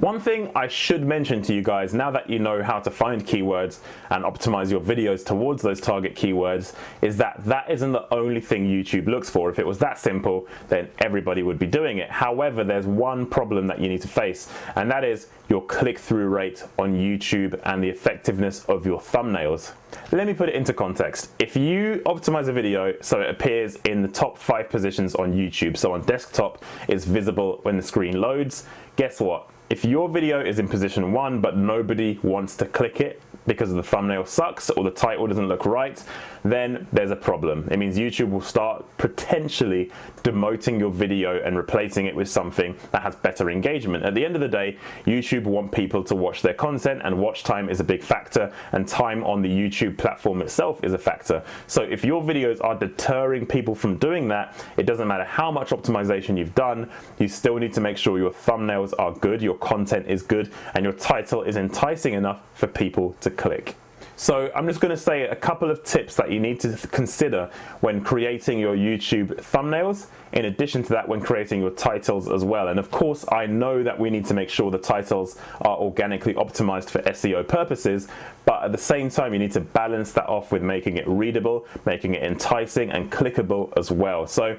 One thing I should mention to you guys, now that you know how to find keywords and optimize your videos towards those target keywords, is that that isn't the only thing YouTube looks for. If it was that simple, then everybody would be doing it. However, there's one problem that you need to face, and that is your click-through rate on YouTube and the effectiveness of your thumbnails. Let me put it into context. If you optimize a video so it appears in the top 5 positions on YouTube, so on desktop it's visible when the screen loads, guess what? If your video is in position 1 but nobody wants to click it because the thumbnail sucks or the title doesn't look right, then there's a problem. It means YouTube will start potentially demoting your video and replacing it with something that has better engagement. At the end of the day, YouTube want people to watch their content, and watch time is a big factor, and time on the YouTube platform itself is a factor. So if your videos are deterring people from doing that, it doesn't matter how much optimization you've done, you still need to make sure your thumbnails are good, your content is good, and your title is enticing enough for people to click. So I'm just going to say a couple of tips that you need to consider when creating your YouTube thumbnails, in addition to that when creating your titles as well. And of course I know that we need to make sure the titles are organically optimized for SEO purposes, but at the same time you need to balance that off with making it readable, making it enticing and clickable as well. So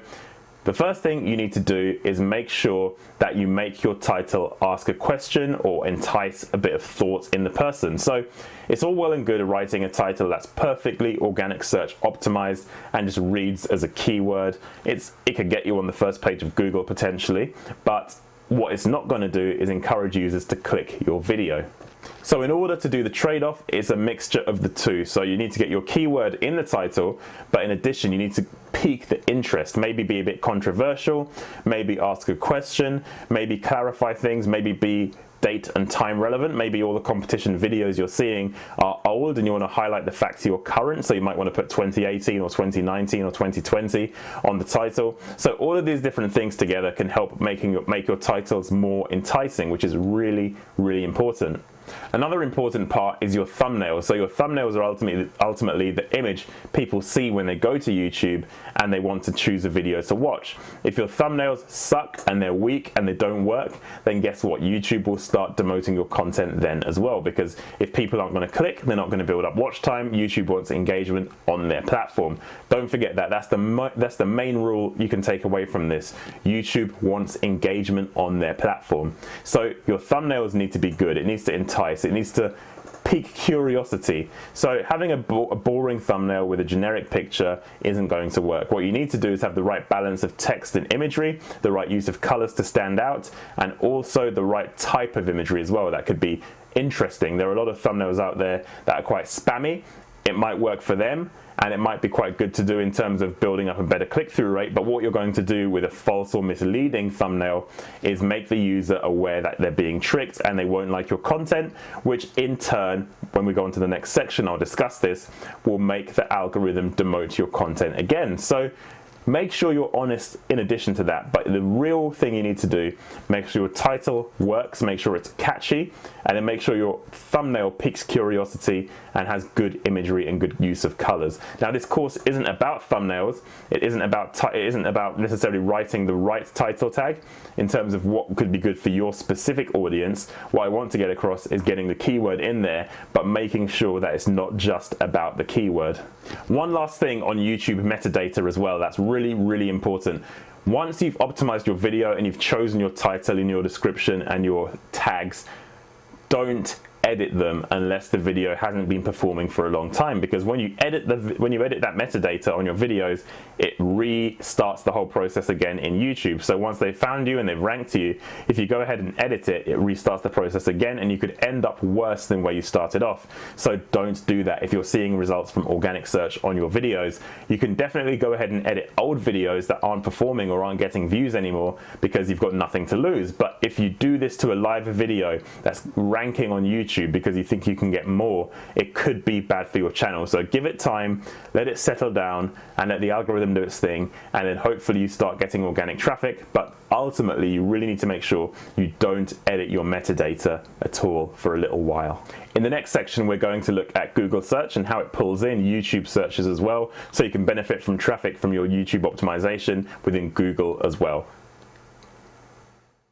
the first thing you need to do is make sure that you make your title ask a question or entice a bit of thought in the person. So it's all well and good writing a title that's perfectly organic search optimized and just reads as a keyword. It could get you on the first page of Google potentially, but what it's not going to do is encourage users to click your video. So in order to do the trade-off, it's a mixture of the two. So you need to get your keyword in the title, but in addition you need to pique the interest, maybe be a bit controversial, maybe ask a question, maybe clarify things, maybe be date and time relevant. Maybe all the competition videos you're seeing are old and you want to highlight the fact you're current, so you might want to put 2018 or 2019 or 2020 on the title. So all of these different things together can help make your titles more enticing, which is really, really important. Another important part is your thumbnails. So your thumbnails are ultimately the image people see when they go to YouTube and they want to choose a video to watch. If your thumbnails suck and they're weak and they don't work, then guess what? YouTube will start demoting your content then as well, because if people aren't going to click, they're not going to build up watch time. YouTube wants engagement on their platform. Don't forget that. That's the main rule you can take away from this. YouTube wants engagement on their platform. So your thumbnails need to be good. It needs to entice. It needs to pique curiosity. So having a boring thumbnail with a generic picture isn't going to work. What you need to do is have the right balance of text and imagery, the right use of colors to stand out, and also the right type of imagery as well. That could be interesting. There are a lot of thumbnails out there that are quite spammy. It might work for them, and it might be quite good to do in terms of building up a better click-through rate, but what you're going to do with a false or misleading thumbnail is make the user aware that they're being tricked and they won't like your content, which in turn, when we go on to the next section, I'll discuss this, will make the algorithm demote your content again. So make sure you're honest in addition to that, but the real thing you need to do, make sure your title works, make sure it's catchy, and then make sure your thumbnail piques curiosity and has good imagery and good use of colors. Now this course isn't about thumbnails, it isn't about necessarily writing the right title tag in terms of what could be good for your specific audience. What I want to get across is getting the keyword in there, but making sure that it's not just about the keyword. One last thing on YouTube metadata as well, that's really, really important. Once you've optimized your video and you've chosen your title and your description and your tags, don't edit them unless the video hasn't been performing for a long time, because when you edit that metadata on your videos, it restarts the whole process again in YouTube. So once they've found you and they've ranked you, if you go ahead and edit it, it restarts the process again, and you could end up worse than where you started off. So don't do that. If you're seeing results from organic search on your videos, you can definitely go ahead and edit old videos that aren't performing or aren't getting views anymore, because you've got nothing to lose. But if you do this to a live video that's ranking on YouTube because you think you can get more, it could be bad for your channel. So give it time, let it settle down, and let the algorithm do its thing, and then hopefully you start getting organic traffic. But ultimately you really need to make sure you don't edit your metadata at all for a little while. In the next section, we're going to look at Google search and how it pulls in YouTube searches as well, so you can benefit from traffic from your YouTube optimization within Google as well.